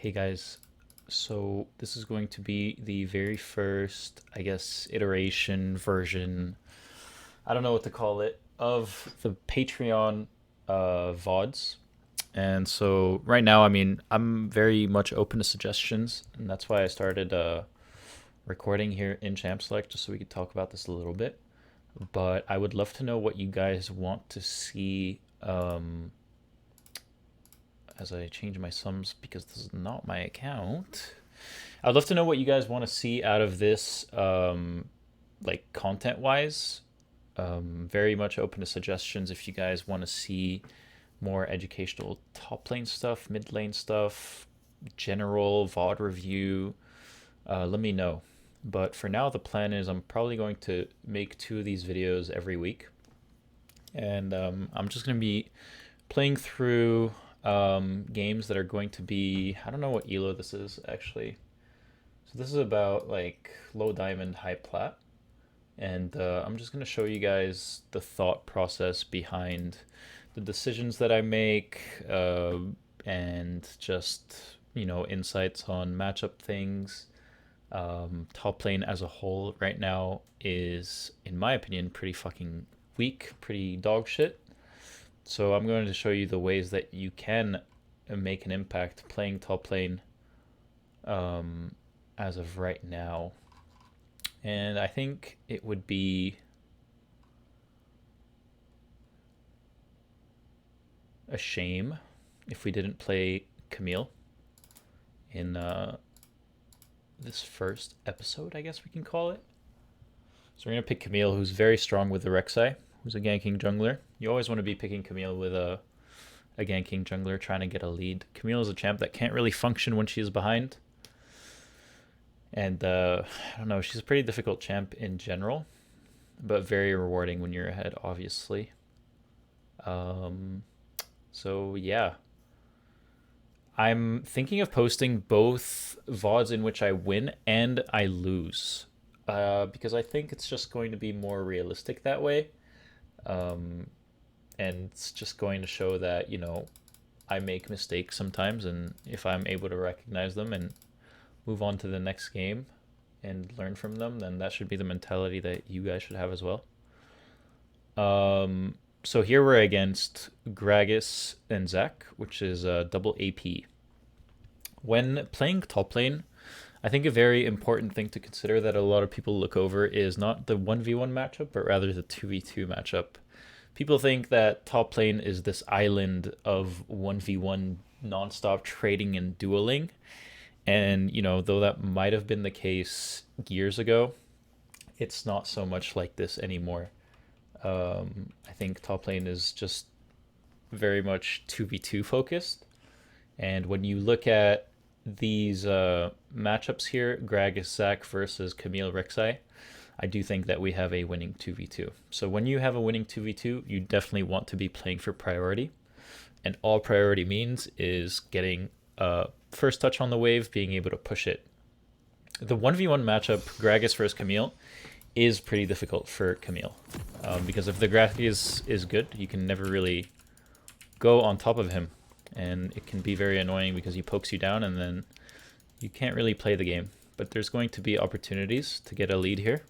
Hey guys, so this is going to be the very first, I guess, iteration version, I don't know what to call it, of the Patreon vods. And so right now, I mean, I'm very much open to suggestions, and that's why I started recording here in Champ Select, just so we could talk about this a little bit. But I would love to know what you guys want to see as I change my sums because this is not my account. I'd love to know what you guys want to see out of this, like content wise. Very much open to suggestions if you guys want to see more educational top lane stuff, mid lane stuff, general VOD review. Let me know. But for now, the plan is I'm probably going to make 2 of these videos every week. And I'm just going to be playing through games that are going to be, I don't know what elo this is actually. So this is about like low diamond, high plat. And I'm just going to show you guys the thought process behind the decisions that I make and just, insights on matchup things. Top lane as a whole right now is, in my opinion, pretty fucking weak, pretty dog shit. So I'm going to show you the ways that you can make an impact playing top lane as of right now. And I think it would be a shame if we didn't play Camille in this first episode, I guess we can call it. So we're going to pick Camille, who's very strong with the Rek'Sai, who's a ganking jungler. You always want to be picking Camille with a ganking jungler trying to get a lead. Camille is a champ that can't really function when she's behind. And I don't know, she's a pretty difficult champ in general, but very rewarding when you're ahead, obviously. So yeah. I'm thinking of posting both VODs in which I win and I lose. Because I think it's just going to be more realistic that way. And it's just going to show that, I make mistakes sometimes, and if I'm able to recognize them and move on to the next game and learn from them, then that should be the mentality that you guys should have as well. So here we're against Gragas and Zach, which is a double AP. When playing top lane, I think a very important thing to consider that a lot of people look over is not the 1v1 matchup, but rather the 2v2 matchup. People think that top lane is this island of 1v1 nonstop trading and dueling. And, though that might have been the case years ago, it's not so much like this anymore. I think top lane is just very much 2v2 focused. And when you look at these matchups here, Gragas Zac versus Camille Rek'Sai, I do think that we have a winning 2v2. So when you have a winning 2v2, you definitely want to be playing for priority. And all priority means is getting first touch on the wave, being able to push it. The 1v1 matchup, Gragas versus Camille, is pretty difficult for Camille. Because if the Gragas is good, you can never really go on top of him. And it can be very annoying because he pokes you down and then you can't really play the game. But there's going to be opportunities to get a lead here.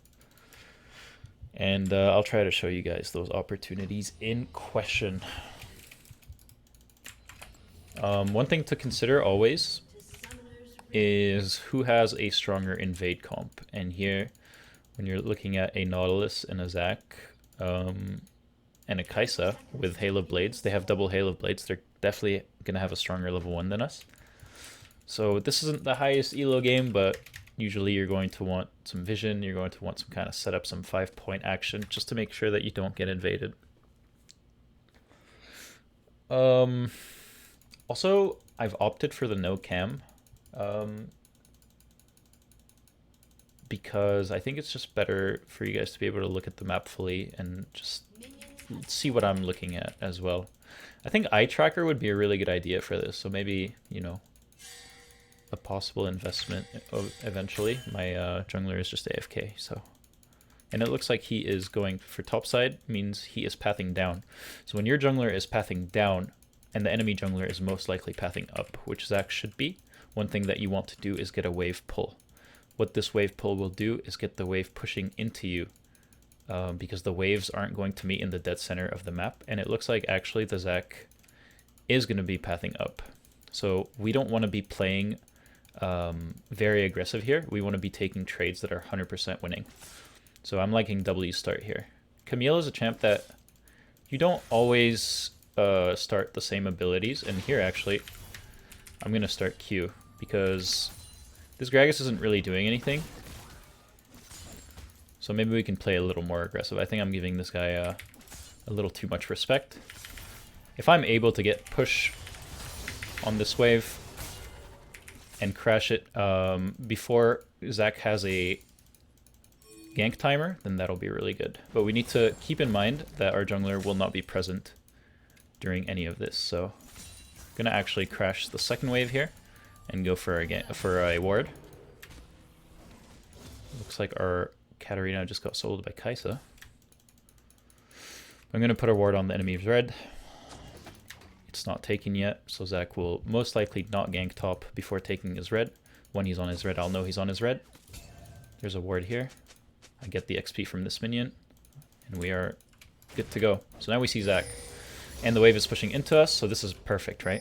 And I'll try to show you guys those opportunities in question. One thing to consider always is who has a stronger invade comp. And here, when you're looking at a Nautilus and a Zac and a Kai'Sa with Hail of Blades, they have double Hail of Blades. They're definitely going to have a stronger level 1 than us. So this isn't the highest elo game, but usually you're going to want some vision. You're going to want some kind of setup, some 5-point action, just to make sure that you don't get invaded. Also, I've opted for the no cam because I think it's just better for you guys to be able to look at the map fully and just see what I'm looking at as well. I think eye tracker would be a really good idea for this, so maybe, a possible investment eventually. My jungler is just AFK, so. And it looks like he is going for top side, means he is pathing down. So when your jungler is pathing down and the enemy jungler is most likely pathing up, which Zac should be. One thing that you want to do is get a wave pull. What this wave pull will do is get the wave pushing into you, because the waves aren't going to meet in the dead center of the map, and it looks like actually the Zac is going to be pathing up. So we don't want to be playing very aggressive here. We want to be taking trades that are 100% winning. So I'm liking W start here. Camille is a champ that you don't always start the same abilities, and here actually I'm going to start Q because this Gragas isn't really doing anything. So maybe we can play a little more aggressive. I think I'm giving this guy a little too much respect. If I'm able to get push on this wave and crash it before Zac has a gank timer, then that'll be really good. But we need to keep in mind that our jungler will not be present during any of this. So I'm gonna actually crash the second wave here and go for a ward. Looks like our Katarina just got sold by Kai'Sa. I'm gonna put a ward on the enemy's red. It's not taken yet, so Zac will most likely not gank top before taking his red. When he's on his red, I'll know he's on his red. There's a ward here. I get the XP from this minion, and we are good to go. So now we see Zac, and the wave is pushing into us, so this is perfect, right?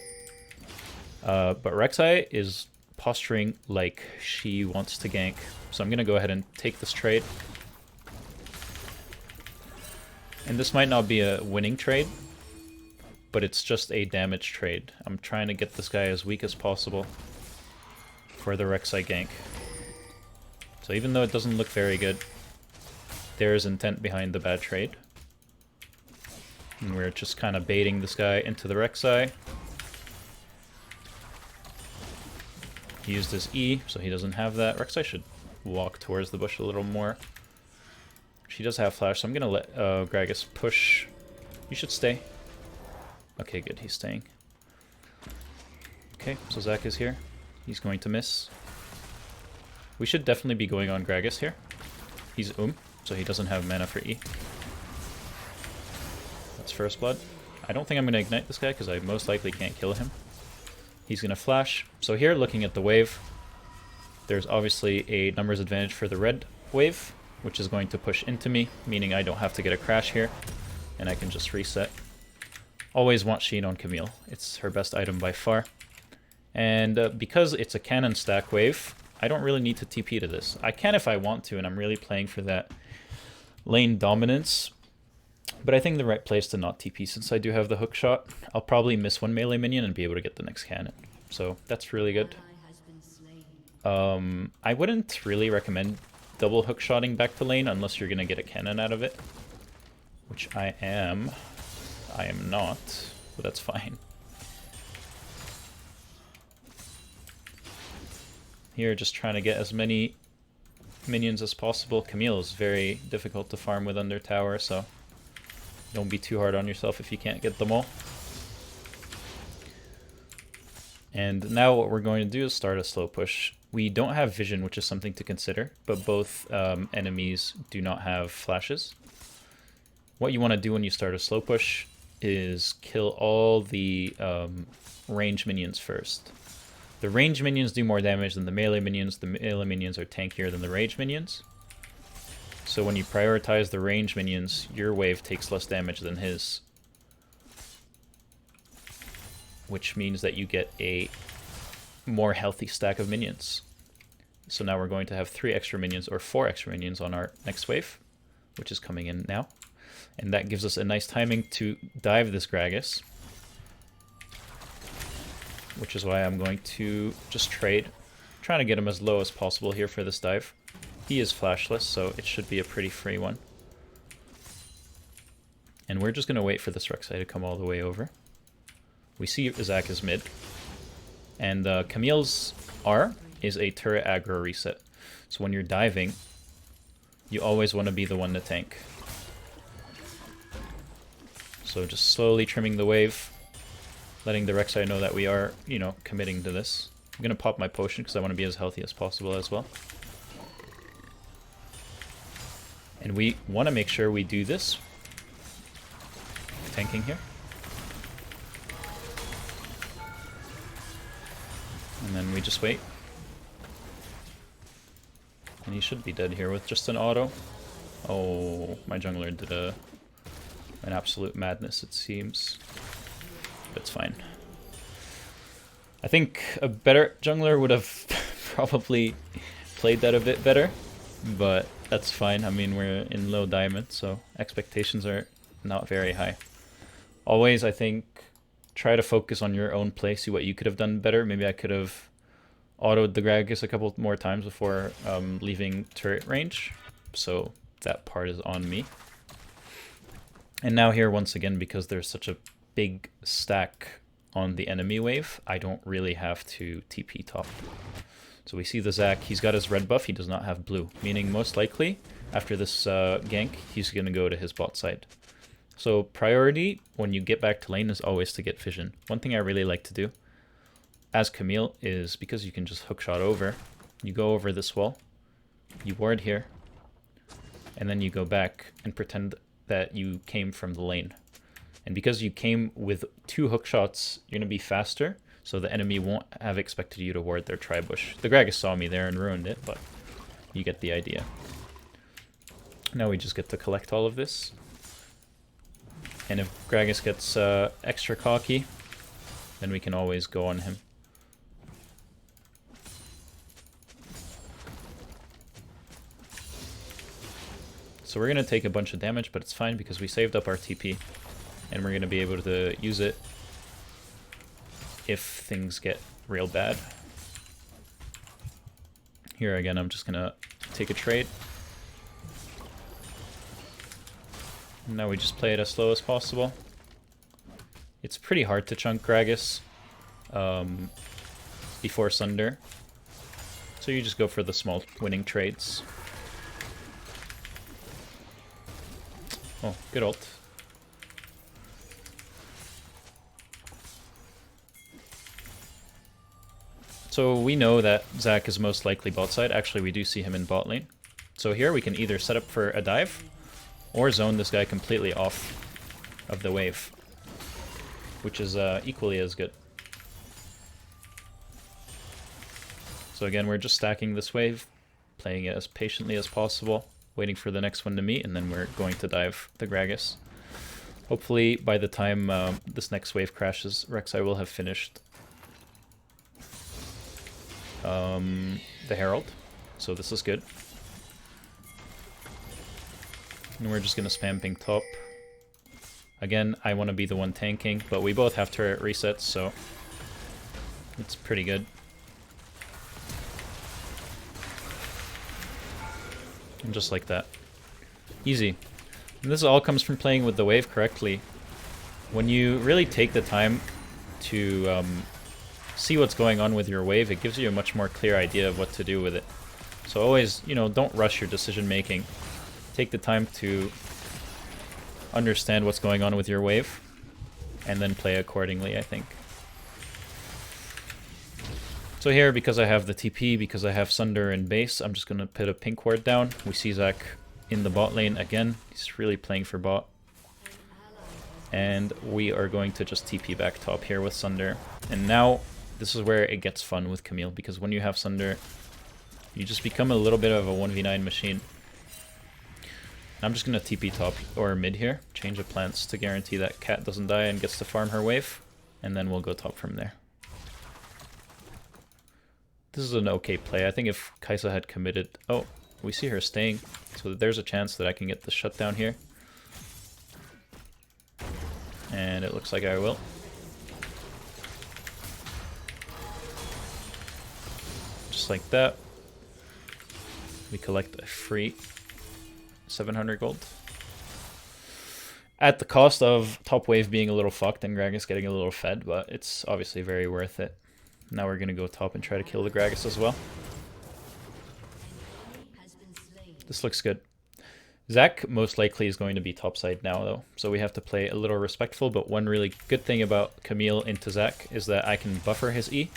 But Rek'Sai is posturing like she wants to gank, so I'm going to go ahead and take this trade. And this might not be a winning trade, but it's just a damage trade. I'm trying to get this guy as weak as possible for the Rek'Sai gank. So even though it doesn't look very good, there is intent behind the bad trade. And we're just kind of baiting this guy into the Rek'Sai. He used his E, so he doesn't have that. Rek'Sai should walk towards the bush a little more. She does have flash, so I'm going to let Gragas push. You should stay. Okay, good, he's staying. Okay, so Zac is here. He's going to miss. We should definitely be going on Gragas here. He's so he doesn't have mana for E. That's first blood. I don't think I'm going to ignite this guy because I most likely can't kill him. He's going to flash. So here, looking at the wave, there's obviously a numbers advantage for the red wave, which is going to push into me, meaning I don't have to get a crash here, and I can just reset. Always want Sheen on Camille. It's her best item by far. And because it's a cannon stack wave, I don't really need to TP to this. I can if I want to, and I'm really playing for that lane dominance. But I think the right place to not TP, since I do have the hook shot, I'll probably miss one melee minion and be able to get the next cannon. So that's really good. I wouldn't really recommend double hook shotting back to lane unless you're going to get a cannon out of it. Which I am. I am not, but that's fine. Here, just trying to get as many minions as possible. Camille is very difficult to farm with under tower, so don't be too hard on yourself if you can't get them all. And now what we're going to do is start a slow push. We don't have vision, which is something to consider, but both enemies do not have flashes. What you want to do when you start a slow push is kill all the range minions first. The range minions do more damage than the melee minions. The melee minions are tankier than the range minions. So when you prioritize the range minions, your wave takes less damage than his. Which means that you get a more healthy stack of minions. So now we're going to have 3 extra minions, or 4 extra minions on our next wave, which is coming in now. And that gives us a nice timing to dive this Gragas. Which is why I'm going to just trade. Trying to get him as low as possible here for this dive. He is flashless, so it should be a pretty free one. And we're just going to wait for this Rek'Sai to come all the way over. We see Zac is mid. And Camille's R is a turret aggro reset. So when you're diving, you always want to be the one to tank. So just slowly trimming the wave. Letting the Rek'Sai know that we are, you know, committing to this. I'm going to pop my potion because I want to be as healthy as possible as well. And we want to make sure we do this. Tanking here. And then we just wait. And he should be dead here with just an auto. Oh, my jungler did an absolute madness, it seems. But it's fine. I think a better jungler would have probably played that a bit better. But that's fine. I mean, we're in low diamond, so expectations are not very high. Always, I think, try to focus on your own play, see what you could have done better. Maybe I could have autoed the Gragas a couple more times before leaving turret range. So that part is on me. And now here, once again, because there's such a big stack on the enemy wave, I don't really have to TP top. So we see the Zac, he's got his red buff, he does not have blue. Meaning most likely, after this gank, he's going to go to his bot side. So priority, when you get back to lane, is always to get vision. One thing I really like to do as Camille is, because you can just hookshot over, you go over this wall, you ward here, and then you go back and pretend that you came from the lane. And because you came with 2 hookshots, you're going to be faster, so the enemy won't have expected you to ward their tri-bush. The Gragas saw me there and ruined it, but you get the idea. Now we just get to collect all of this. And if Gragas gets extra cocky, then we can always go on him. So we're going to take a bunch of damage, but it's fine because we saved up our TP. And we're going to be able to use it if things get real bad. Here again, I'm just going to take a trade. And now we just play it as slow as possible. It's pretty hard to chunk Gragas before Sunder. So you just go for the small winning trades. Oh, good ult. So we know that Zac is most likely bot side. Actually, we do see him in bot lane. So here we can either set up for a dive or zone this guy completely off of the wave, which is equally as good. So again, we're just stacking this wave, playing it as patiently as possible, waiting for the next one to meet, and then we're going to dive the Gragas. Hopefully, by the time this next wave crashes, Rek'Sai will have finished the Herald, so this is good. And we're just going to spam ping top. Again, I want to be the one tanking, but we both have turret resets, so it's pretty good. And just like that. Easy. And this all comes from playing with the wave correctly. When you really take the time to see what's going on with your wave, it gives you a much more clear idea of what to do with it. So always, you know, don't rush your decision making. Take the time to understand what's going on with your wave, and then play accordingly, I think. So here, because I have the TP, because I have Sunder and base, I'm just going to put a pink ward down. We see Zac in the bot lane again. He's really playing for bot. And we are going to just TP back top here with Sunder. And now, this is where it gets fun with Camille, because when you have Sunder, you just become a little bit of a 1v9 machine. I'm just going to TP top or mid here, change of plants to guarantee that Cat doesn't die and gets to farm her wave, and then we'll go top from there. This is an okay play. I think if Kai'Sa had committed... Oh, we see her staying, so there's a chance that I can get the shutdown here. And it looks like I will. Just like that. We collect a free 700 gold. At the cost of top wave being a little fucked and Gragas getting a little fed, but it's obviously very worth it. Now we're going to go top and try to kill the Gragas as well. This looks good. Zac most likely is going to be topside now though, so we have to play a little respectful, but one really good thing about Camille into Zac is that I can buffer his E,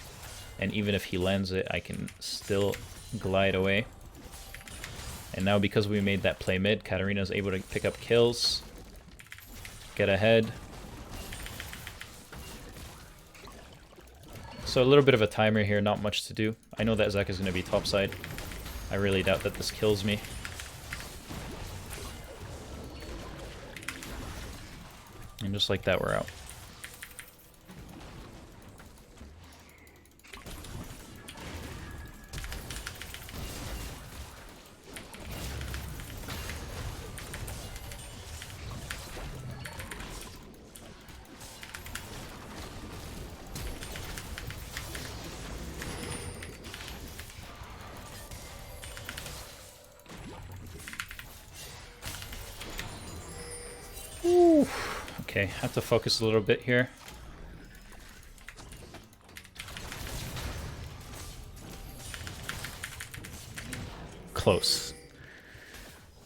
and even if he lands it, I can still glide away. And now because we made that play mid, Katarina is able to pick up kills, get ahead. So a little bit of a timer here, not much to do. I know that Zek is going to be topside. I really doubt that this kills me. And just like that, we're out. Okay, have to focus a little bit here. Close.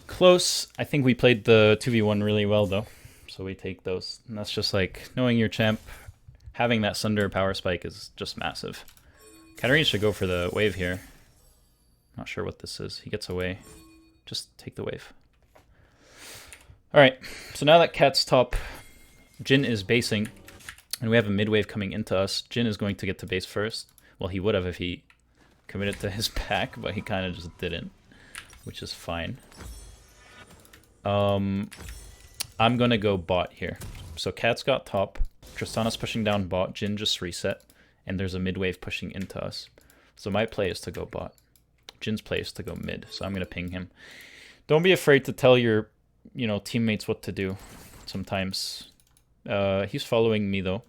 Close. I think we played the 2v1 really well though. So we take those. And that's just like knowing your champ, having that Sunder power spike is just massive. Katarina should go for the wave here. Not sure what this is. He gets away. Just take the wave. Alright, so now that Cat's top, Jhin is basing, and we have a mid wave coming into us. Jhin is going to get to base first. Well, he would have if he committed to his pack, but he kind of just didn't, which is fine. I'm going to go bot here. So Cat's got top, Tristana's pushing down bot, Jhin just reset, and there's a mid wave pushing into us. So my play is to go bot. Jin's play is to go mid, so I'm going to ping him. Don't be afraid to tell your teammates what to do sometimes. He's following me though,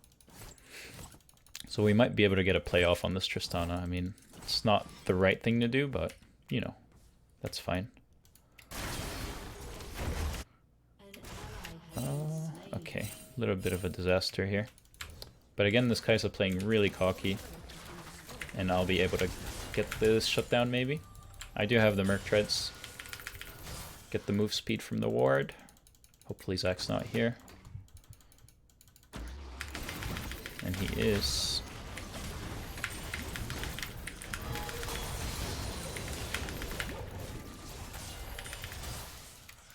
so we might be able to get a play off on this Tristana. I mean, it's not the right thing to do, but that's fine. Okay, a little bit of a disaster here, but again, this Kai'Sa playing really cocky, and I'll be able to get this shutdown maybe. I do have the Merc Treads. Get the move speed from the ward. Hopefully Zach's not here. And he is.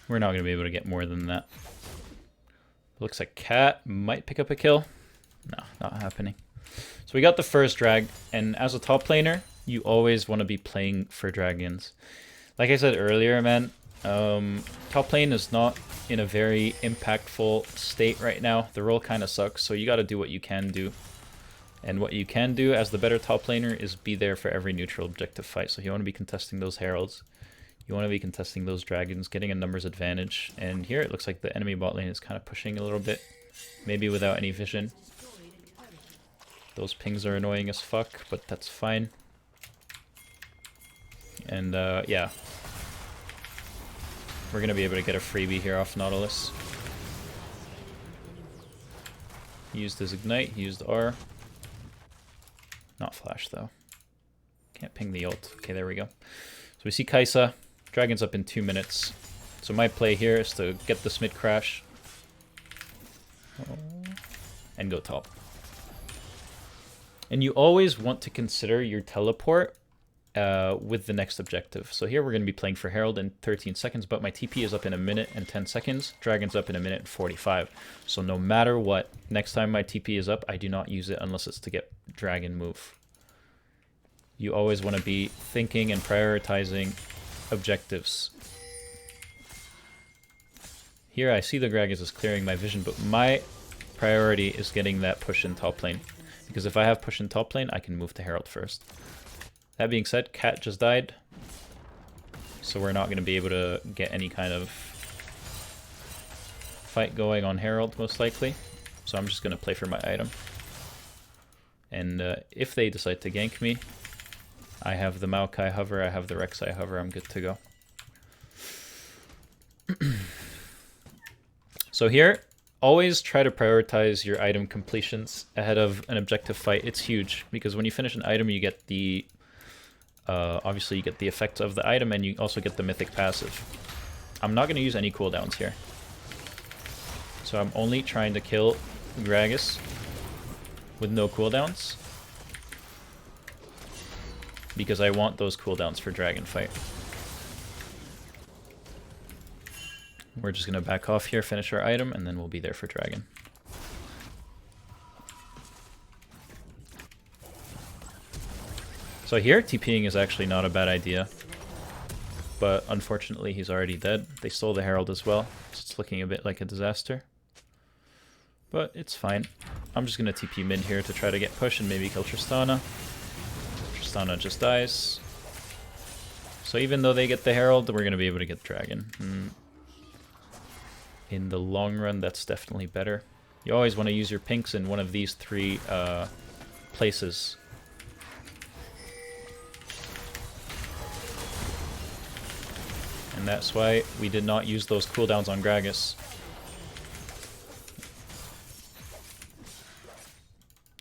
We're not going to be able to get more than that. Looks like Cat might pick up a kill. No, not happening. So we got the first drag, and as a top laner, you always want to be playing for dragons. Like I said earlier, man, top lane is not in a very impactful state right now. The role kind of sucks, so you got to do what you can do. And what you can do as the better top laner is be there for every neutral objective fight. So you want to be contesting those heralds. You want to be contesting those dragons, getting a numbers advantage. And here it looks like the enemy bot lane is kind of pushing a little bit, maybe without any vision. Those pings are annoying as fuck, but that's fine. And yeah. We're going to be able to get a freebie here off Nautilus. He used his Ignite, he used R. Not Flash though. Can't ping the ult. Okay, there we go. So we see Kai'Sa. Dragon's up in 2 minutes. So my play here is to get this mid crash. And go top. And you always want to consider your teleport with the next objective. So here we're going to be playing for Herald in 13 seconds, but my TP is up in 1 minute and 10 seconds. Dragon's up in 1 minute and 45. So no matter what, next time my TP is up, I do not use it unless it's to get Dragon move. You always want to be thinking and prioritizing objectives. Here I see the Gragas is clearing my vision, but my priority is getting that push in top lane. Because if I have push in top lane, I can move to Herald first. That being said, Cat just died, so we're not going to be able to get any kind of fight going on Herald, most likely. So I'm just going to play for my item. And if they decide to gank me, I have the Maokai hover, I have the Rek'Sai hover, I'm good to go. So here, always try to prioritize your item completions ahead of an objective fight. It's huge, because when you finish an item, you get the obviously you get the effects of the item, and you also get the mythic passive. I'm not going to use any cooldowns here. So I'm only trying to kill Gragas with no cooldowns, because I want those cooldowns for Dragon fight. We're just going to back off here, finish our item, and then we'll be there for Dragon. So here, TPing is actually not a bad idea. But unfortunately, he's already dead. They stole the Herald as well, so it's looking a bit like a disaster. But it's fine. I'm just going to TP mid here to try to get push and maybe kill Tristana. Tristana just dies. So even though they get the Herald, we're going to be able to get Dragon. In the long run, that's definitely better. You always want to use your pinks in one of these three places. And that's why we did not use those cooldowns on Gragas.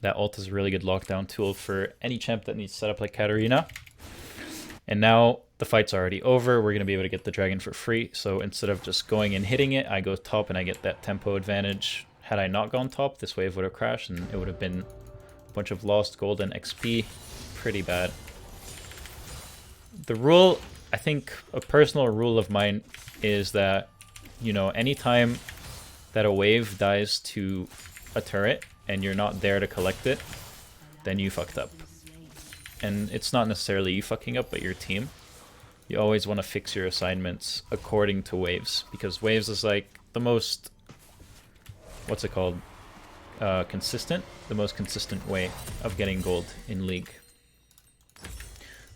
That ult is a really good lockdown tool for any champ that needs to set up like Katarina. And now the fight's already over. We're going to be able to get the dragon for free. So instead of just going and hitting it, I go top and I get that tempo advantage. Had I not gone top, this wave would have crashed and it would have been a bunch of lost gold and XP. Pretty bad. The rule, I think a personal rule of mine is that, you know, anytime that a wave dies to a turret and you're not there to collect it, then you fucked up. And it's not necessarily you fucking up, but your team. You always want to fix your assignments according to waves, because waves is like the most, what's it called, consistent, the most consistent way of getting gold in League.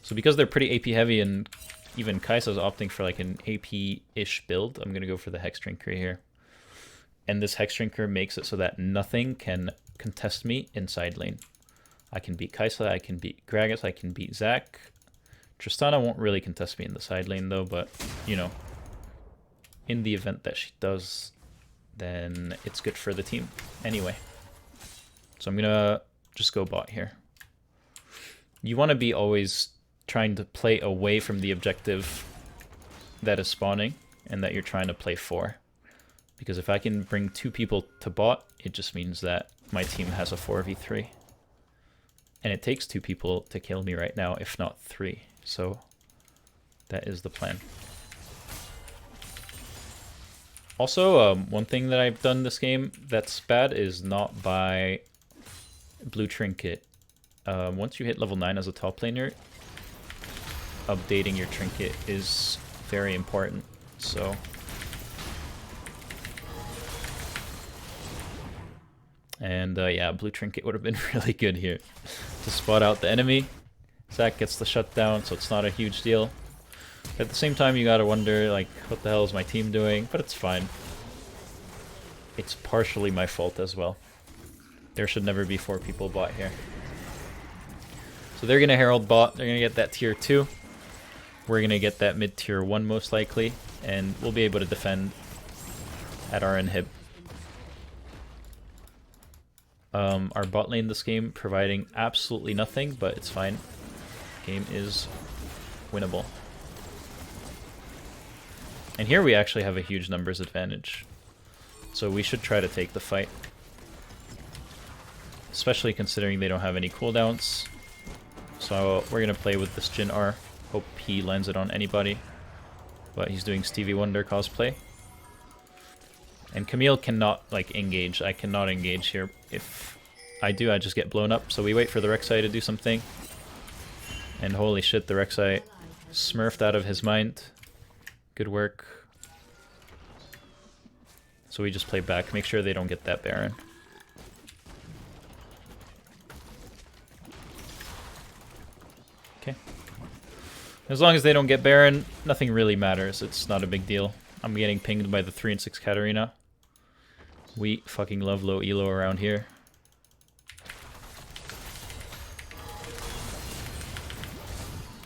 So because they're pretty AP heavy and even Kai'Sa's opting for like an AP-ish build, I'm going to go for the Hex Drinker here. And this Hex Drinker makes it so that nothing can contest me in side lane. I can beat Kai'Sa, I can beat Gragas, I can beat Zac. Tristana won't really contest me in the side lane though, but, you know, in the event that she does, then it's good for the team anyway. So I'm going to just go bot here. You want to be always trying to play away from the objective that is spawning and that you're trying to play for. Because if I can bring 2 people to bot, it just means that my team has a 4v3. And it takes 2 people to kill me right now, if not 3. So that is the plan. Also, one thing that I've done this game that's bad is not buy blue trinket. Once you hit level 9 as a top laner, updating your trinket is very important. So and yeah, blue trinket would have been really good here to spot out the enemy. Zac gets the shutdown, so it's not a huge deal. But at the same time, you gotta wonder, like, what the hell is my team doing? But it's fine. It's partially my fault as well. There should never be 4 people bot here. So they're gonna Herald bot. They're gonna get that tier 2. We're gonna get that mid tier 1 most likely, and we'll be able to defend at our inhib. Our bot lane this game providing absolutely nothing, but it's fine. Game is winnable. And here we actually have a huge numbers advantage. So we should try to take the fight. Especially considering they don't have any cooldowns. So we're going to play with this Jhin R. Hope he lands it on anybody. But he's doing Stevie Wonder cosplay. And Camille cannot, like, engage. I cannot engage here. If I do, I just get blown up. So we wait for the Rek'Sai to do something. And holy shit, the Rek'Sai smurfed out of his mind. Good work. So we just play back. Make sure they don't get that Baron. Okay. As long as they don't get Baron, nothing really matters. It's not a big deal. I'm getting pinged by the 3 and 6 Katarina. We fucking love low elo around here.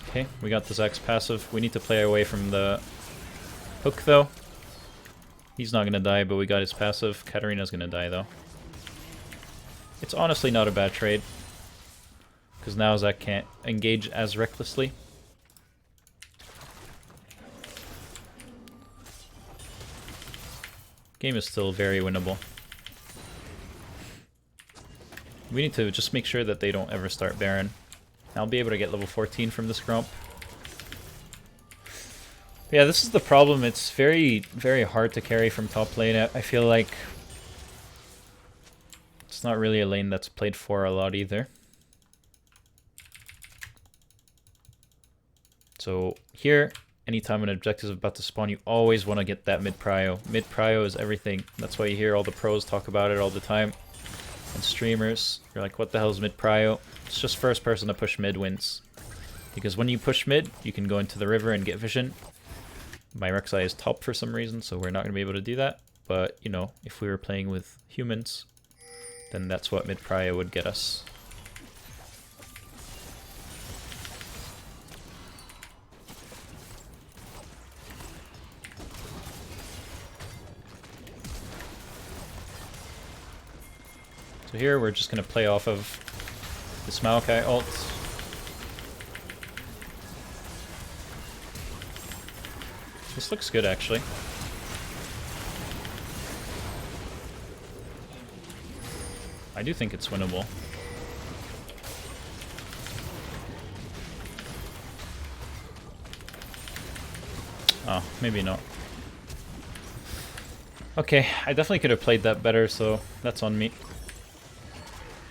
Okay, we got the Zac's passive. We need to play away from the hook though. He's not gonna die, but we got his passive. Katarina's gonna die though. It's honestly not a bad trade, because now Zac can't engage as recklessly. Game is still very winnable. We need to just make sure that they don't ever start Baron. I'll be able to get level 14 from this Gromp. Yeah, this is the problem. It's very, very hard to carry from top lane. I feel like it's not really a lane that's played for a lot either. So here, anytime an objective is about to spawn, you always want to get that mid-prio. Mid-prio is everything. That's why you hear all the pros talk about it all the time. And streamers, you're like, what the hell is mid-prio? It's just first person to push mid wins. Because when you push mid, you can go into the river and get vision. My Rek'Sai is top for some reason, so we're not going to be able to do that. But, you know, if we were playing with humans, then that's what mid-prio would get us. So here we're just going to play off of this Maokai ult. This looks good, actually. I do think it's winnable. Oh, maybe not. Okay, I definitely could have played that better, so that's on me.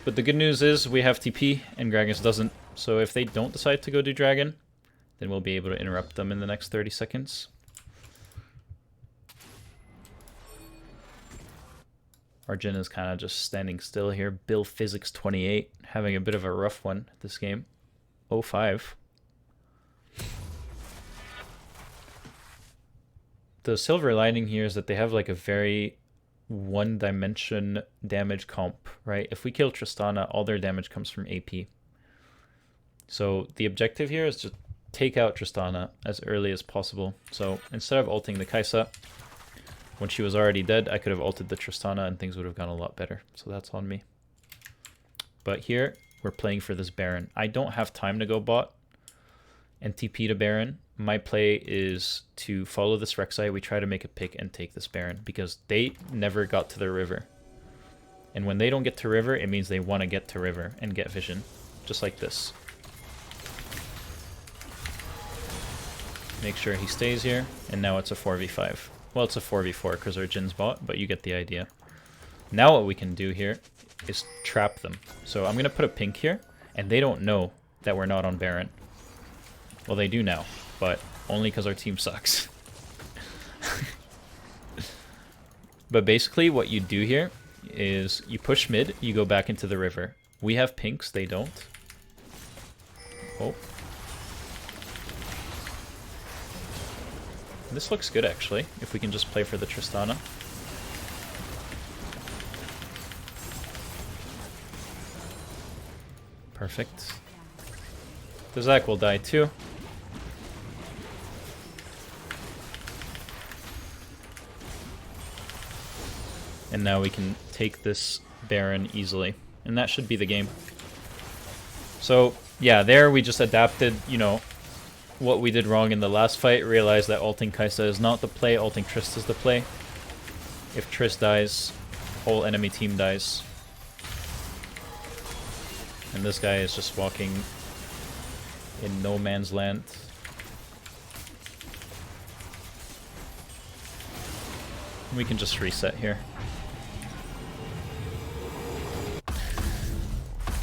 But the good news is we have TP and Gragas doesn't. So if they don't decide to go do Dragon, then we'll be able to interrupt them in the next 30 seconds. Our Jhin is kind of just standing still here. Bill Physics 28, having a bit of a rough one this game. 0-5. The silver lining here is that they have like a very one-dimension damage comp, right? If we kill Tristana, all their damage comes from AP. So the objective here is to take out Tristana as early as possible. So instead of ulting the Kai'Sa, when she was already dead, I could have ulted the Tristana and things would have gone a lot better. So that's on me. But here, we're playing for this Baron. I don't have time to go bot and TP to Baron. My play is to follow this Rek'Sai. We try to make a pick and take this Baron because they never got to the river. And when they don't get to river, it means they want to get to river and get vision. Just like this. Make sure he stays here. And now it's a 4v5. Well, it's a 4v4 because our Jin's bot, but you get the idea. Now what we can do here is trap them. So I'm going to put a pink here, and they don't know that we're not on Baron. Well, they do now, but only because our team sucks. But basically what you do here is you push mid, you go back into the river. We have pinks, they don't. Oh. This looks good, actually, if we can just play for the Tristana. Perfect. The Zac will die too. And now we can take this Baron easily. And that should be the game. So, yeah, there we just adapted, you know, what we did wrong in the last fight. Realized that ulting Kai'Sa is not the play, ulting Trist is the play. If Trist dies, whole enemy team dies. And this guy is just walking in no man's land. We can just reset here.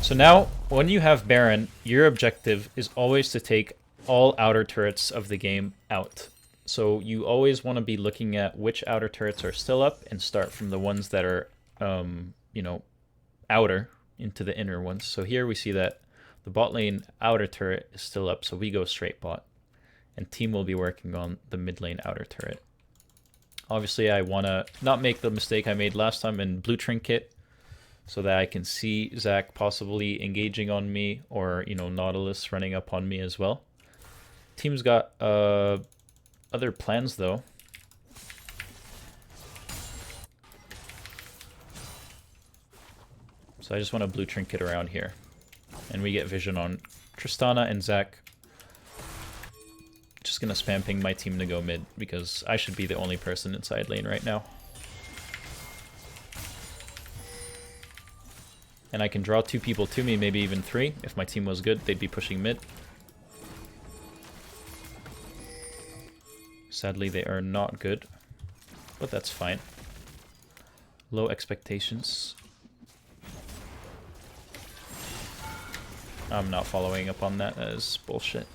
So now, when you have Baron, your objective is always to take all outer turrets of the game out. So you always want to be looking at which outer turrets are still up and start from the ones that are, you know, outer into the inner ones. So here we see that the bot lane outer turret is still up, so we go straight bot. And team will be working on the mid lane outer turret. Obviously, I want to not make the mistake I made last time in blue trinket, so that I can see Zac possibly engaging on me, or, you know, Nautilus running up on me as well. Team's got other plans, though. So I just want to blue trinket around here. And we get vision on Tristana and Zac. Just gonna spam ping my team to go mid, because I should be the only person inside lane right now. And I can draw 2 people to me, maybe even 3. If my team was good, they'd be pushing mid. Sadly, they are not good, but that's fine. Low expectations. I'm not following up on that as bullshit.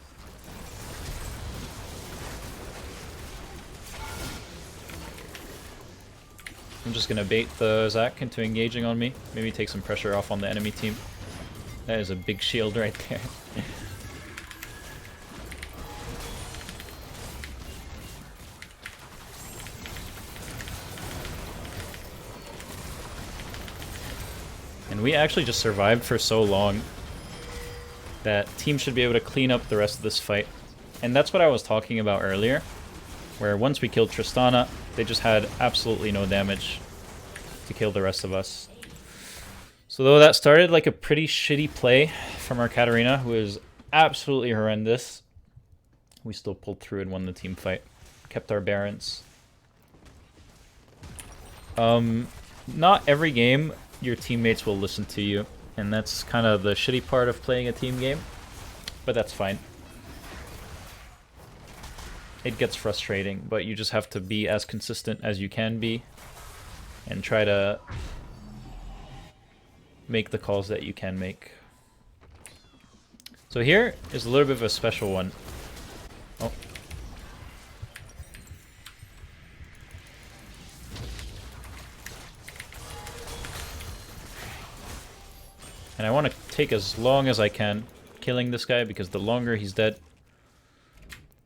I'm just gonna bait the Zac into engaging on me. Maybe take some pressure off on the enemy team. That is a big shield right there. And we actually just survived for so long that team should be able to clean up the rest of this fight. And that's what I was talking about earlier, where once we killed Tristana, they just had absolutely no damage to kill the rest of us. So though that started like a pretty shitty play from our Katarina, who is absolutely horrendous, we still pulled through and won the team fight. Kept our Barons. Not every game your teammates will listen to you, and that's kind of the shitty part of playing a team game, but that's fine. It gets frustrating, but you just have to be as consistent as you can be and try to make the calls that you can make. So here is a little bit of a special one. Oh. And I want to take as long as I can killing this guy, because the longer he's dead,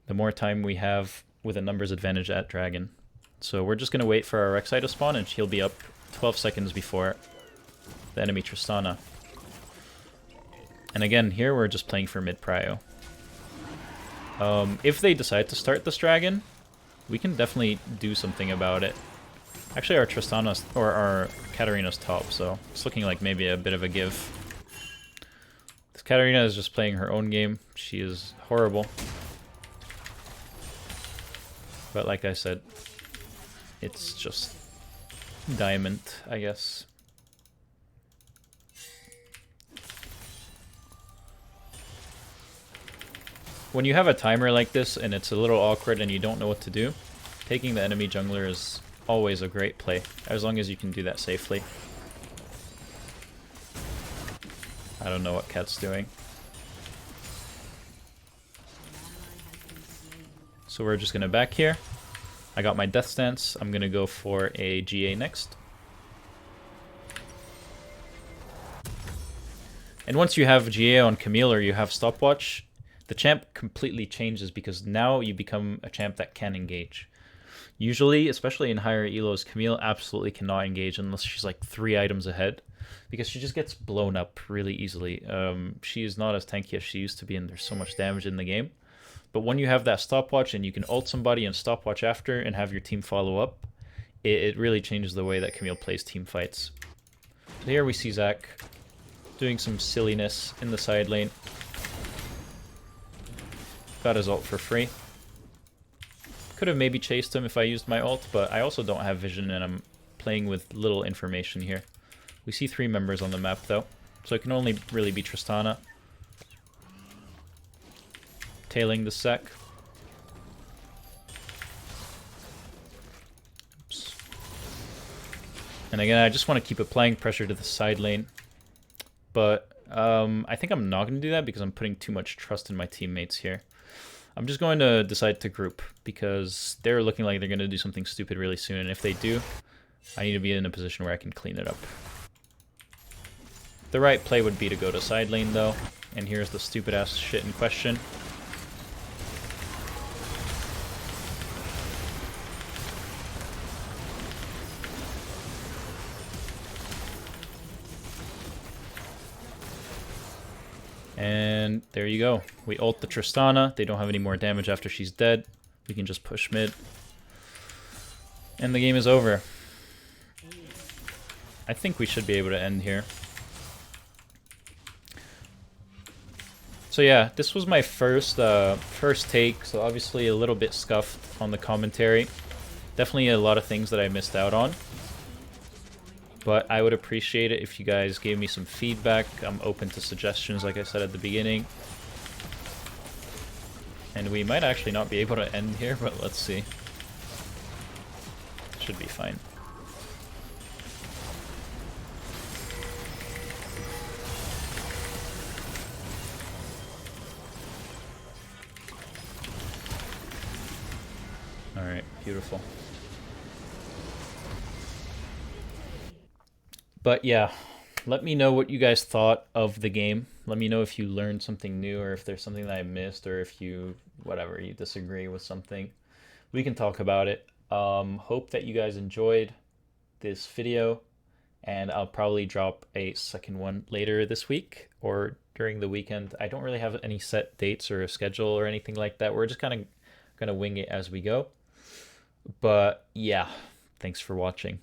the more time we have with a numbers advantage at Dragon. So we're just going to wait for our Rek'Sai to spawn, and she'll be up 12 seconds before the enemy Tristana. And again, here we're just playing for mid-prio. If they decide to start this Dragon, we can definitely do something about it. Actually, our Tristana's, or our Katarina's top, so it's looking like maybe a bit of a give. This Katarina is just playing her own game. She is horrible. But like I said, it's just diamond, I guess. When you have a timer like this and it's a little awkward and you don't know what to do, taking the enemy jungler is always a great play, as long as you can do that safely. I don't know what Cat's doing. So we're just going to back here. I got my death stance. I'm going to go for a GA next. And once you have GA on Camille or you have stopwatch, the champ completely changes, because now you become a champ that can engage. Usually, especially in higher elos, Camille absolutely cannot engage unless she's like 3 items ahead, because she just gets blown up really easily. She is not as tanky as she used to be, and there's so much damage in the game. But when you have that stopwatch and you can ult somebody and stopwatch after and have your team follow up, it really changes the way that Camille plays team fights. So here we see Zac doing some silliness in the side lane. Got his ult for free. Could have maybe chased him if I used my ult, but I also don't have vision and I'm playing with little information here. We see 3 members on the map though, so it can only really be Tristana. Tailing the Zac. Oops. And again, I just want to keep applying pressure to the side lane. But I think I'm not going to do that because I'm putting too much trust in my teammates here. I'm just going to decide to group, because they're looking like they're going to do something stupid really soon. And if they do, I need to be in a position where I can clean it up. The right play would be to go to side lane though. And here's the stupid ass shit in question. And there you go. We ult the Tristana. They don't have any more damage after she's dead. We can just push mid. And the game is over. I think we should be able to end here. So yeah, this was my first take, so obviously a little bit scuffed on the commentary. Definitely a lot of things that I missed out on. But I would appreciate it if you guys gave me some feedback. I'm open to suggestions, like I said at the beginning. And we might actually not be able to end here, but let's see. Should be fine. Alright, beautiful. But yeah, let me know what you guys thought of the game. Let me know if you learned something new or if there's something that I missed or if you, whatever, you disagree with something. We can talk about it. Hope that you guys enjoyed this video, and I'll probably drop a second one later this week or during the weekend. I don't really have any set dates or a schedule or anything like that. We're just kind of gonna wing it as we go. But yeah, thanks for watching.